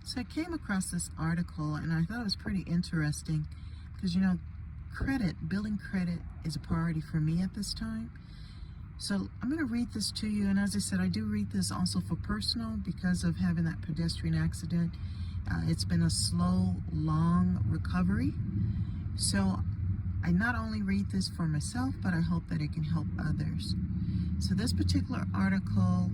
So I came across this article and I thought it was pretty interesting because, building credit is a priority for me at this time. So I'm going to read this to you. And as I said, I do read this also for personal because of having that pedestrian accident. It's been a slow, long recovery. So I not only read this for myself, but I hope that it can help others. So this particular article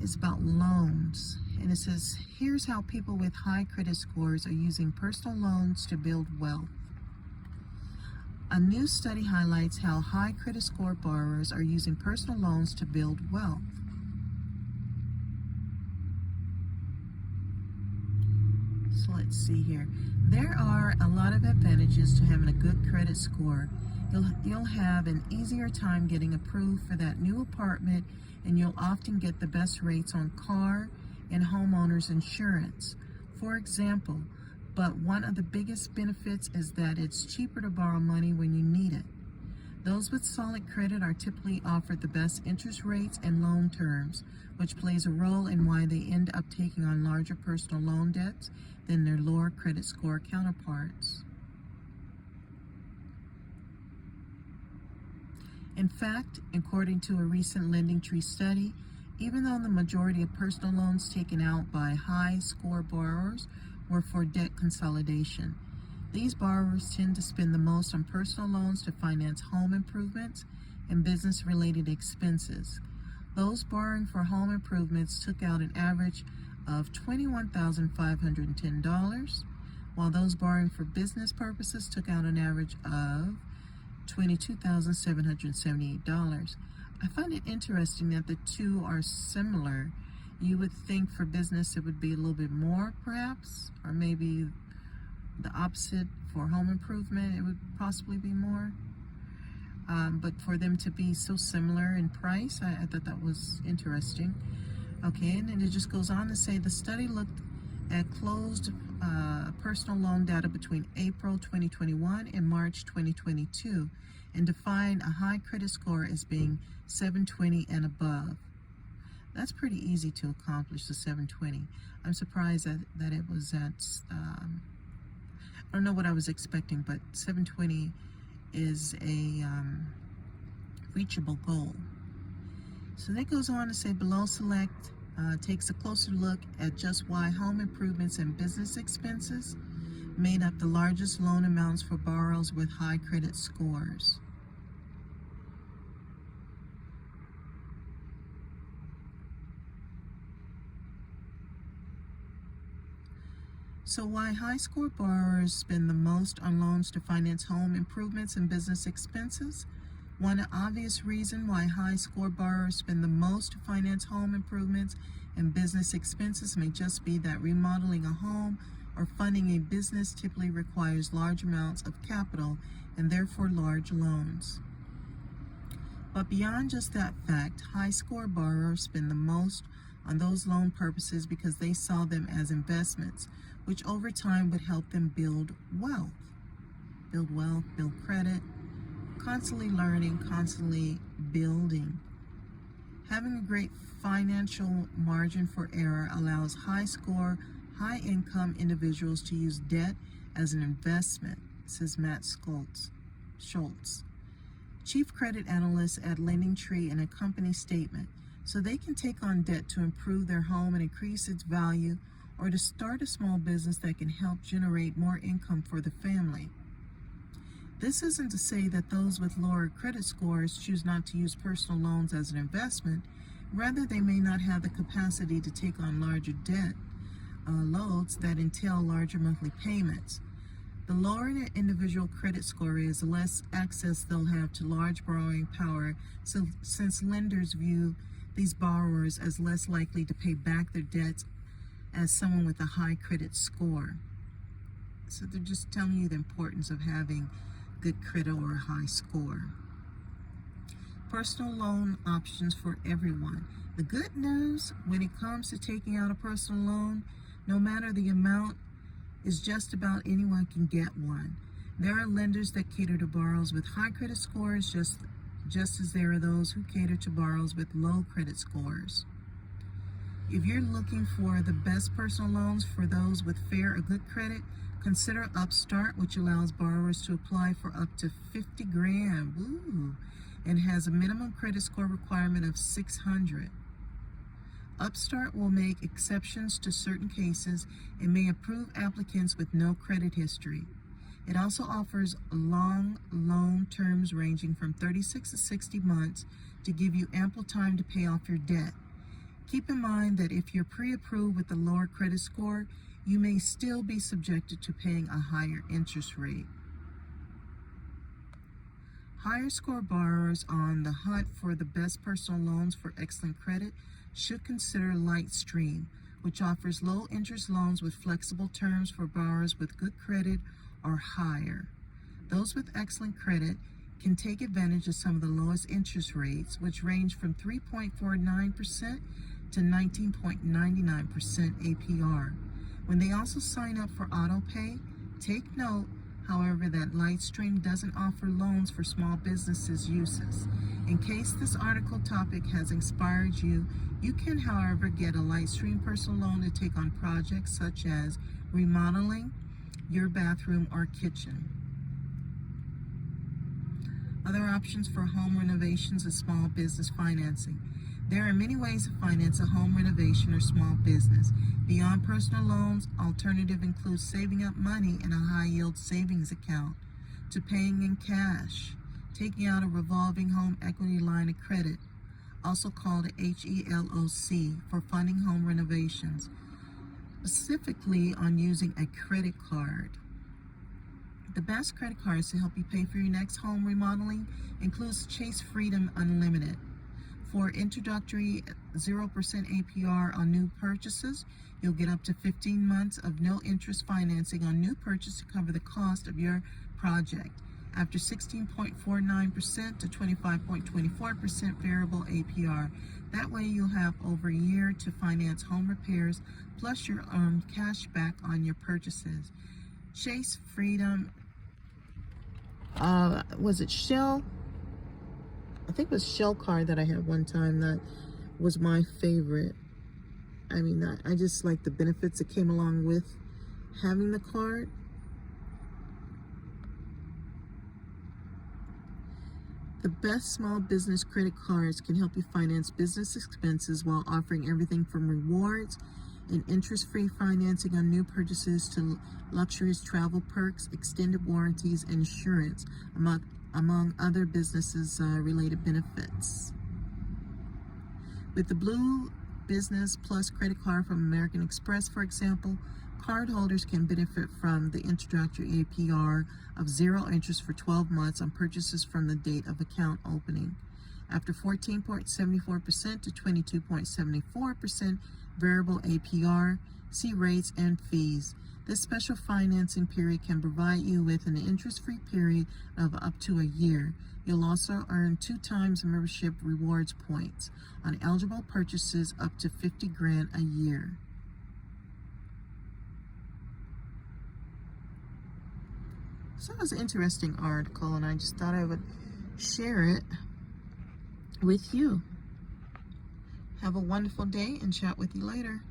is about loans. And it says, here's how people with high credit scores are using personal loans to build wealth. A new study highlights how high credit score borrowers are using personal loans to build wealth. So let's see here. There are a lot of advantages to having a good credit score. You'll have an easier time getting approved for that new apartment, and you'll often get the best rates on car and homeowners insurance. For example, but one of the biggest benefits is that it's cheaper to borrow money when you need it. Those with solid credit are typically offered the best interest rates and loan terms, which plays a role in why they end up taking on larger personal loan debts than their lower credit score counterparts. In fact, according to a recent LendingTree study, even though the majority of personal loans taken out by high score borrowers were for debt consolidation, these borrowers tend to spend the most on personal loans to finance home improvements and business-related expenses. Those borrowing for home improvements took out an average of $21,510, while those borrowing for business purposes took out an average of $22,778. I find it interesting that the two are similar. You would think for business it would be a little bit more, perhaps, or maybe the opposite for home improvement, it would possibly be more. But for them to be so similar in price, I thought that was interesting. Okay, and then it just goes on to say the study looked at closed personal loan data between April 2021 and March 2022 and defined a high credit score as being 720 and above. That's pretty easy to accomplish, the 720. I'm surprised that it was at, I don't know what I was expecting, but 720 is a reachable goal. So that goes on to say below select takes a closer look at just why home improvements and business expenses made up the largest loan amounts for borrowers with high credit scores. So why high score borrowers spend the most on loans to finance home improvements and business expenses? One obvious reason why high score borrowers spend the most to finance home improvements and business expenses may just be that remodeling a home or funding a business typically requires large amounts of capital and therefore large loans. But beyond just that fact, high score borrowers spend the most on those loan purposes because they saw them as investments, which over time would help them build wealth, build credit, constantly learning, constantly building. Having a great financial margin for error allows high score, high income individuals to use debt as an investment, says Matt Schultz, chief credit analyst at LendingTree, in a company statement. So they can take on debt to improve their home and increase its value, or to start a small business that can help generate more income for the family. This isn't to say that those with lower credit scores choose not to use personal loans as an investment. Rather, they may not have the capacity to take on larger debt loads that entail larger monthly payments. The lower an individual credit score is, the less access they'll have to large borrowing power, since lenders view these borrowers as less likely to pay back their debts as someone with a high credit score. So they're just telling you the importance of having good credit or a high score. Personal loan options for everyone. The good news when it comes to taking out a personal loan, no matter the amount, is just about anyone can get one. There are lenders that cater to borrowers with high credit scores just as there are those who cater to borrowers with low credit scores. If you're looking for the best personal loans for those with fair or good credit, consider Upstart, which allows borrowers to apply for up to 50 grand. Ooh, and has a minimum credit score requirement of 600. Upstart will make exceptions to certain cases and may approve applicants with no credit history. It also offers long loan terms ranging from 36 to 60 months to give you ample time to pay off your debt. Keep in mind that if you're pre-approved with a lower credit score, you may still be subjected to paying a higher interest rate. Higher score borrowers on the hunt for the best personal loans for excellent credit should consider Lightstream, which offers low interest loans with flexible terms for borrowers with good credit or higher. Those with excellent credit can take advantage of some of the lowest interest rates, which range from 3.49% to 19.99% APR. When they also sign up for auto pay, take note, however, that Lightstream doesn't offer loans for small businesses' uses. In case this article topic has inspired you, you can, however, get a Lightstream personal loan to take on projects such as remodeling your bathroom or kitchen. Other options for home renovations and small business financing. There are many ways to finance a home renovation or small business. Beyond personal loans, alternative includes saving up money in a high-yield savings account, to paying in cash, taking out a revolving home equity line of credit, also called a HELOC, for funding home renovations, specifically on using a credit card. The best credit cards to help you pay for your next home remodeling includes Chase Freedom Unlimited. For introductory 0% APR on new purchases, you'll get up to 15 months of no interest financing on new purchase to cover the cost of your project. After 16.49% to 25.24% variable APR. That way you'll have over a year to finance home repairs plus your cash back on your purchases. Chase Freedom, was it Shell? I think it was Shell card that I had one time that was my favorite. I mean, I just like the benefits that came along with having the card. The best small business credit cards can help you finance business expenses while offering everything from rewards and interest-free financing on new purchases to luxurious travel perks, extended warranties, and insurance, among other businesses related benefits. With the Blue Business Plus credit card from American Express, for example, cardholders can benefit from the introductory APR of 0 interest for 12 months on purchases from the date of account opening. After 14.74% to 22.74% variable APR, see rates and fees. This special financing period can provide you with an interest-free period of up to a year. You'll also earn 2 times membership rewards points on eligible purchases up to 50 grand a year. So it was an interesting article, and I just thought I would share it with you. Have a wonderful day and chat with you later.